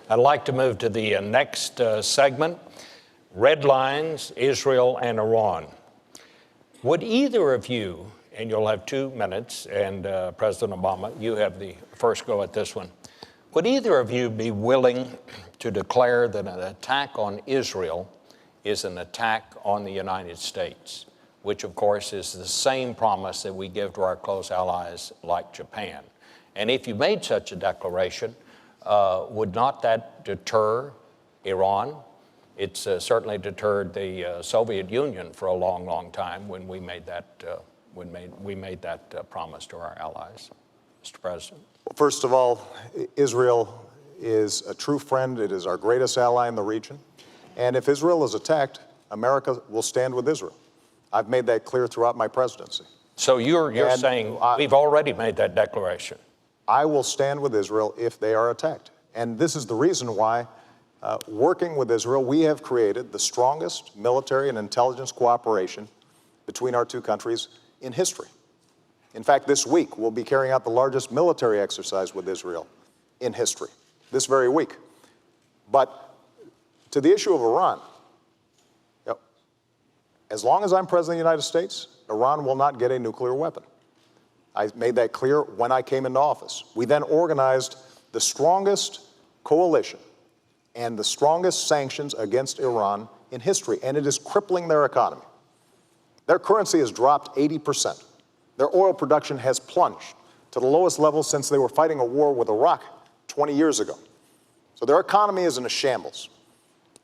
I'd like to move to the next segment, Red Lines, Israel and Iran. Would either of you, and you'll have 2 minutes, and President Obama, you have the first go at this one. Would either of you be willing to declare that an attack on Israel is an attack on the United States, which of course is the same promise that we give to our close allies like Japan? And if you made such a declaration, would not that deter Iran? It's certainly deterred the Soviet Union for a long, long time when we made that promise to our allies. Mr. President. Well, first of all, Israel is a true friend. It is our greatest ally in the region. And if Israel is attacked, America will stand with Israel. I've made that clear throughout my presidency. So you're saying we've already made that declaration? I will stand with Israel if they are attacked. And this is the reason why, working with Israel, we have created the strongest military and intelligence cooperation between our 2 countries in history. In fact, this week, we'll be carrying out the largest military exercise with Israel in history, this very week. But to the issue of Iran, as long as I'm President of the United States, Iran will not get a nuclear weapon. I made that clear when I came into office. We then organized the strongest coalition and the strongest sanctions against Iran in history, and it is crippling their economy. Their currency has dropped 80%. Their oil production has plunged to the lowest level since they were fighting a war with Iraq 20 years ago. So their economy is in a shambles.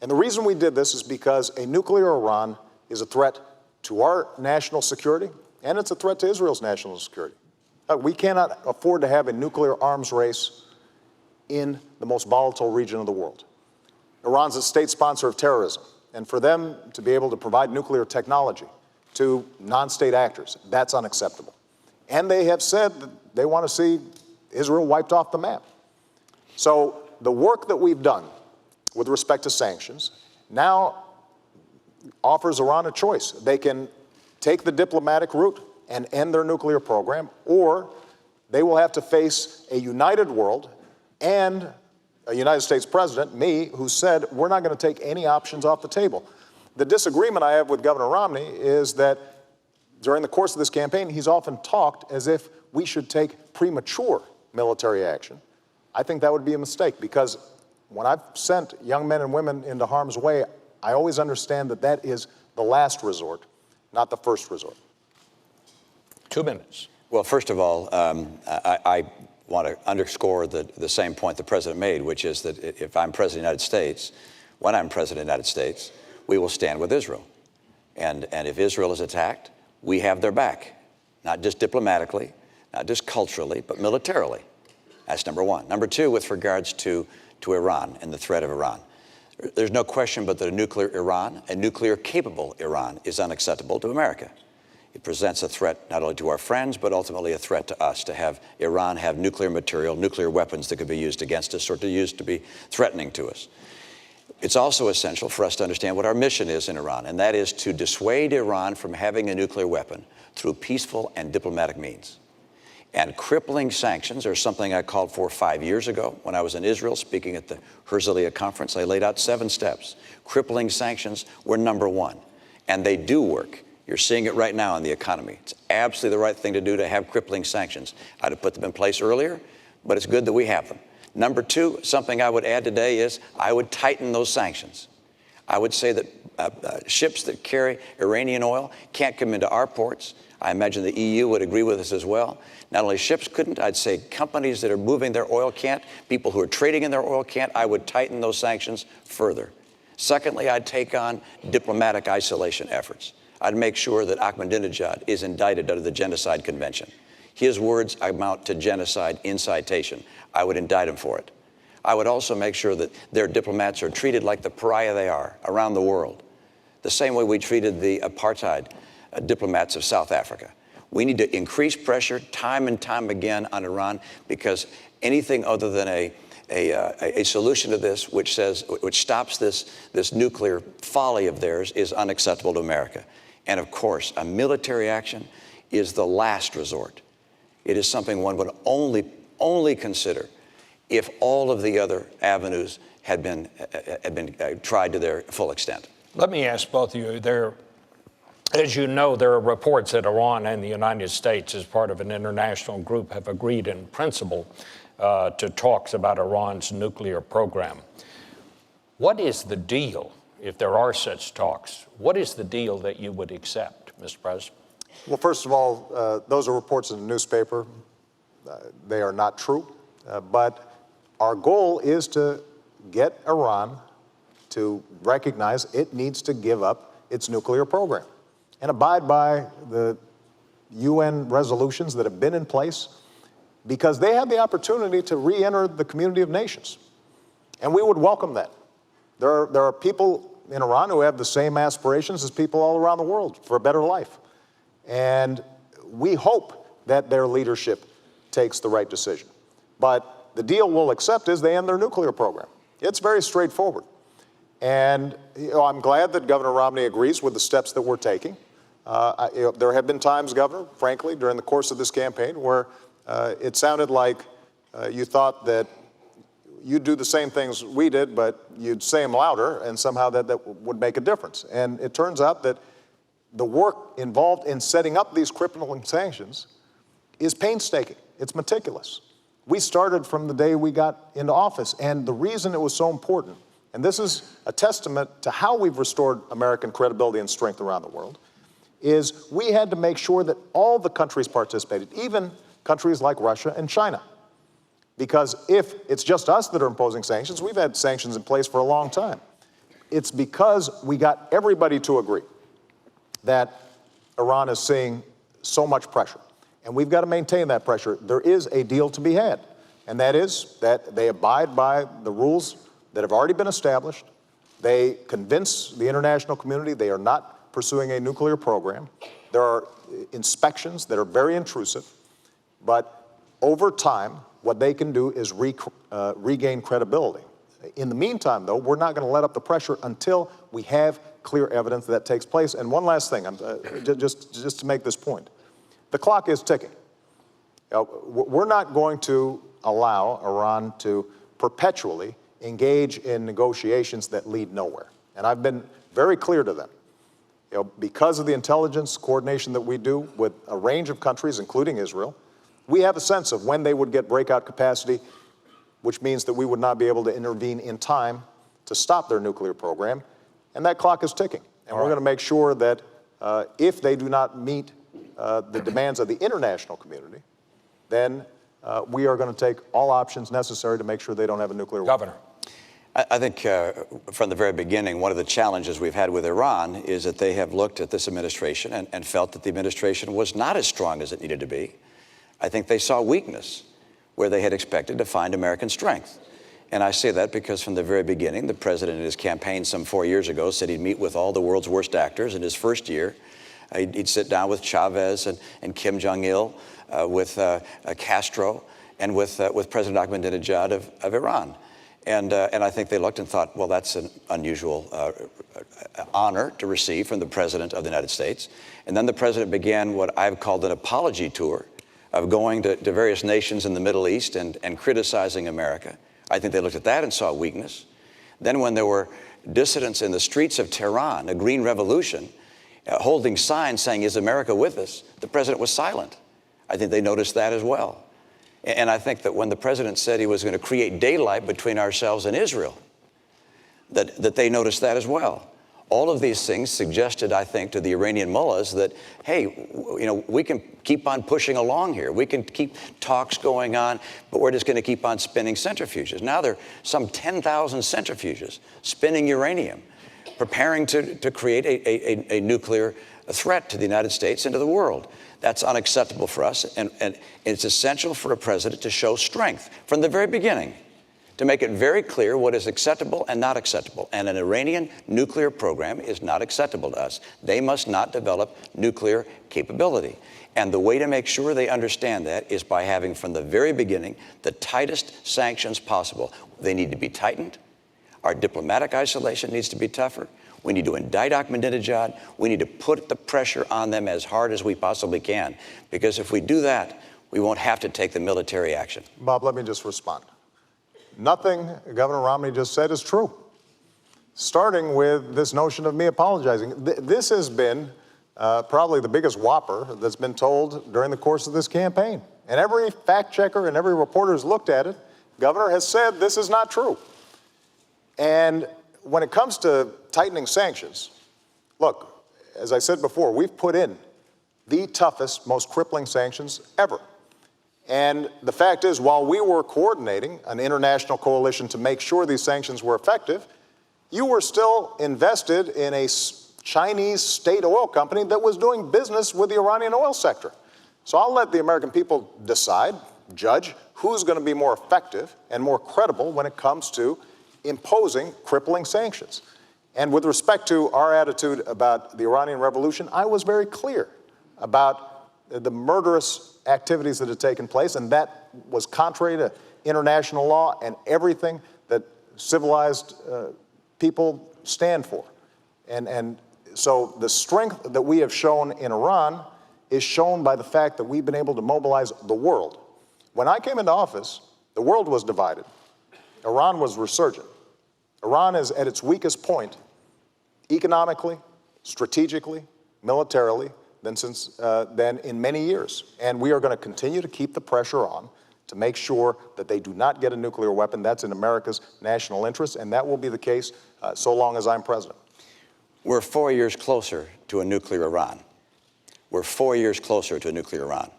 And the reason we did this is because a nuclear Iran is a threat to our national security, and it's a threat to Israel's national security. We cannot afford to have a nuclear arms race in the most volatile region of the world. Iran's a state sponsor of terrorism, and for them to be able to provide nuclear technology to non-state actors, that's unacceptable. And they have said that they want to see Israel wiped off the map. So the work that we've done with respect to sanctions now offers Iran a choice. They can take the diplomatic route and end their nuclear program, or they will have to face a united world and a United States president, me, who said we're not going to take any options off the table. The disagreement I have with Governor Romney is that during the course of this campaign, he's often talked as if we should take premature military action. I think that would be a mistake, because when I've sent young men and women into harm's way, I always understand that that is the last resort, not the first resort. 2 minutes. Well, first of all, I want to underscore the same point the President made, which is that if I'm President of the United States, when I'm President of the United States, we will stand with Israel. And if Israel is attacked, we have their back, not just diplomatically, not just culturally, but militarily. That's number one. Number two, with regards to Iran and the threat of Iran. There's no question but that a nuclear Iran, a nuclear-capable Iran, is unacceptable to America. It presents a threat not only to our friends, but ultimately a threat to us, to have Iran have nuclear material, nuclear weapons that could be used against us or to be threatening to us. It's also essential for us to understand what our mission is in Iran, and that is to dissuade Iran from having a nuclear weapon through peaceful and diplomatic means. And crippling sanctions are something I called for 5 years ago when I was in Israel speaking at the Herzliya conference. I laid out 7 steps. Crippling sanctions were number one, and they do work. You're seeing it right now in the economy. It's absolutely the right thing to do to have crippling sanctions. I'd have put them in place earlier, but it's good that we have them. Number two, something I would add today is I would tighten those sanctions. I would say that ships that carry Iranian oil can't come into our ports. I imagine the EU would agree with us as well. Not only ships couldn't, I'd say companies that are moving their oil can't, people who are trading in their oil can't. I would tighten those sanctions further. Secondly, I'd take on diplomatic isolation efforts. I'd make sure that Ahmadinejad is indicted under the Genocide Convention. His words amount to genocide incitation. I would indict him for it. I would also make sure that their diplomats are treated like the pariah they are around the world, the same way we treated the apartheid diplomats of South Africa. We need to increase pressure time and time again on Iran, because anything other than a solution to this which stops this nuclear folly of theirs is unacceptable to America. And of course, a military action is the last resort. It is something one would only consider if all of the other avenues had been tried to their full extent. Let me ask both of you. As you know, there are reports that Iran and the United States, as part of an international group, have agreed in principle to talks about Iran's nuclear program. What is the deal, if there are such talks? What is the deal that you would accept, Mr. President? Well, first of all, those are reports in the newspaper. They are not true. But our goal is to get Iran to recognize it needs to give up its nuclear program and abide by the UN resolutions that have been in place, because they have the opportunity to re-enter the community of nations. And we would welcome that. There are people in Iran who have the same aspirations as people all around the world for a better life. And we hope that their leadership takes the right decision. But the deal we'll accept is they end their nuclear program. It's very straightforward. And I'm glad that Governor Romney agrees with the steps that we're taking. There have been times, Governor, frankly, during the course of this campaign where it sounded like you thought that you'd do the same things we did, but you'd say them louder, and somehow that would make a difference. And it turns out that the work involved in setting up these crippling sanctions is painstaking. It's meticulous. We started from the day we got into office, and the reason it was so important, and this is a testament to how we've restored American credibility and strength around the world, is we had to make sure that all the countries participated, even countries like Russia and China. Because if it's just us that are imposing sanctions, we've had sanctions in place for a long time. It's because we got everybody to agree that Iran is seeing so much pressure. And we've got to maintain that pressure. There is a deal to be had, and that is that they abide by the rules that have already been established. They convince the international community they are not pursuing a nuclear program. There are inspections that are very intrusive, but over time, what they can do is regain credibility. In the meantime, though, we're not going to let up the pressure until we have clear evidence that takes place. And one last thing, just to make this point. The clock is ticking. We're not going to allow Iran to perpetually engage in negotiations that lead nowhere. And I've been very clear to them. Because of the intelligence coordination that we do with a range of countries, including Israel, we have a sense of when they would get breakout capacity, which means that we would not be able to intervene in time to stop their nuclear program. And that clock is ticking. And we're going to make sure that if they do not meet the demands of the international community, then we are going to take all options necessary to make sure they don't have a nuclear weapon. Governor. I think from the very beginning, one of the challenges we've had with Iran is that they have looked at this administration and felt that the administration was not as strong as it needed to be. I think they saw weakness where they had expected to find American strength. And I say that because from the very beginning, the president in his campaign some 4 years ago said he'd meet with all the world's worst actors in his first year. He'd sit down with Chavez and Kim Jong-il, with Castro, and with President Ahmadinejad of Iran. And I think they looked and thought, well, that's an unusual honor to receive from the President of the United States. And then the President began what I've called an apology tour of going to various nations in the Middle East and criticizing America. I think they looked at that and saw weakness. Then when there were dissidents in the streets of Tehran, a green revolution, holding signs saying, "Is America with us?" the President was silent. I think they noticed that as well. And I think that when the President said he was going to create daylight between ourselves and Israel, that they noticed that as well. All of these things suggested, I think, to the Iranian mullahs that, hey, we can keep on pushing along here. We can keep talks going on, but we're just going to keep on spinning centrifuges. Now there are some 10,000 centrifuges spinning uranium, preparing to create a nuclear threat to the United States and to the world. That's unacceptable for us, and it's essential for a president to show strength from the very beginning, to make it very clear what is acceptable and not acceptable. And an Iranian nuclear program is not acceptable to us. They must not develop nuclear capability. And the way to make sure they understand that is by having from the very beginning the tightest sanctions possible. They need to be tightened. Our diplomatic isolation needs to be tougher. We need to indict Ahmadinejad. We need to put the pressure on them as hard as we possibly can. Because if we do that, we won't have to take the military action. Bob, let me just respond. nothing Governor Romney just said is true, starting with this notion of me apologizing. This has been probably the biggest whopper that's been told during the course of this campaign. And every fact checker and every reporter who's looked at it, Governor has said this is not true. And when it comes to tightening sanctions, look, as I said before, we've put in the toughest, most crippling sanctions ever. And the fact is, while we were coordinating an international coalition to make sure these sanctions were effective, you were still invested in a Chinese state oil company that was doing business with the Iranian oil sector. So I'll let the American people decide, judge, who's going to be more effective and more credible when it comes to imposing crippling sanctions. And with respect to our attitude about the Iranian Revolution, I was very clear about the murderous activities that had taken place, and that was contrary to international law and everything that civilized people stand for. And so the strength that we have shown in Iran is shown by the fact that we've been able to mobilize the world. When I came into office, the world was divided. Iran was resurgent. Iran is at its weakest point economically, strategically, militarily than in many years. And we are going to continue to keep the pressure on to make sure that they do not get a nuclear weapon. That's in America's national interest, and that will be the case so long as I'm president. We're 4 years closer to a nuclear Iran. We're 4 years closer to a nuclear Iran.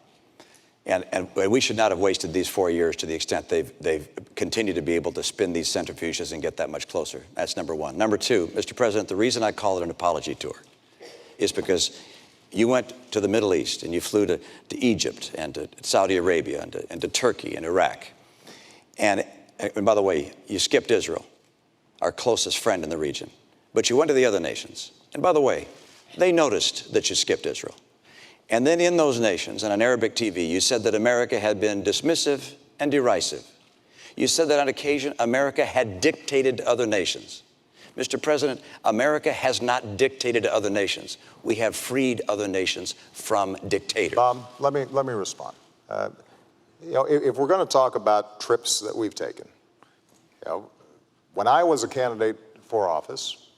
And we should not have wasted these 4 years to the extent they've continued to be able to spin these centrifuges and get that much closer. That's number one. Number two, Mr. President, the reason I call it an apology tour is because you went to the Middle East and you flew to Egypt and to Saudi Arabia and to Turkey and Iraq. And by the way, you skipped Israel, our closest friend in the region. But you went to the other nations. And by the way, they noticed that you skipped Israel. And then in those nations, and on Arabic TV, you said that America had been dismissive and derisive. You said that on occasion, America had dictated to other nations. Mr. President, America has not dictated to other nations. We have freed other nations from dictators. Bob, let me respond. If we're going to talk about trips that we've taken, when I was a candidate for office,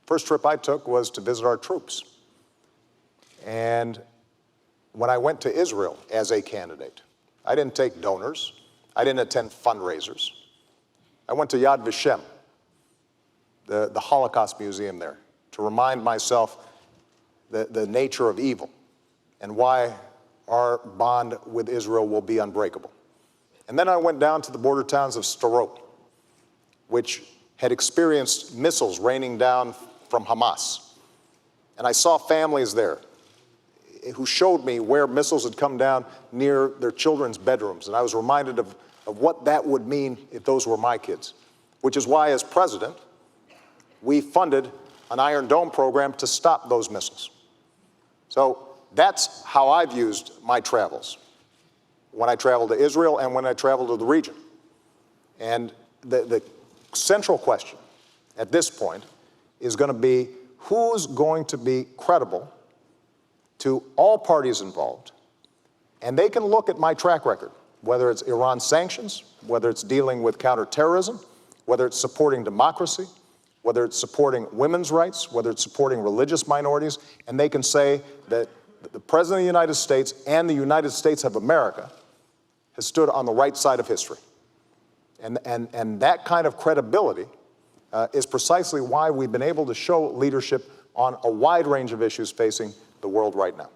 first trip I took was to visit our troops. And when I went to Israel as a candidate, I didn't take donors. I didn't attend fundraisers. I went to Yad Vashem, the Holocaust Museum there, to remind myself the nature of evil and why our bond with Israel will be unbreakable. And then I went down to the border towns of Sderot, which had experienced missiles raining down from Hamas. And I saw families there who showed me where missiles had come down near their children's bedrooms. And I was reminded of what that would mean if those were my kids, which is why, as president, we funded an Iron Dome program to stop those missiles. So that's how I've used my travels when I travel to Israel and when I travel to the region. And the central question at this point is going to be who's going to be credible to all parties involved. And they can look at my track record, whether it's Iran sanctions, whether it's dealing with counterterrorism, whether it's supporting democracy, whether it's supporting women's rights, whether it's supporting religious minorities, and they can say that the President of the United States and the United States of America has stood on the right side of history. And that kind of credibility is precisely why we've been able to show leadership on a wide range of issues facing the world right now.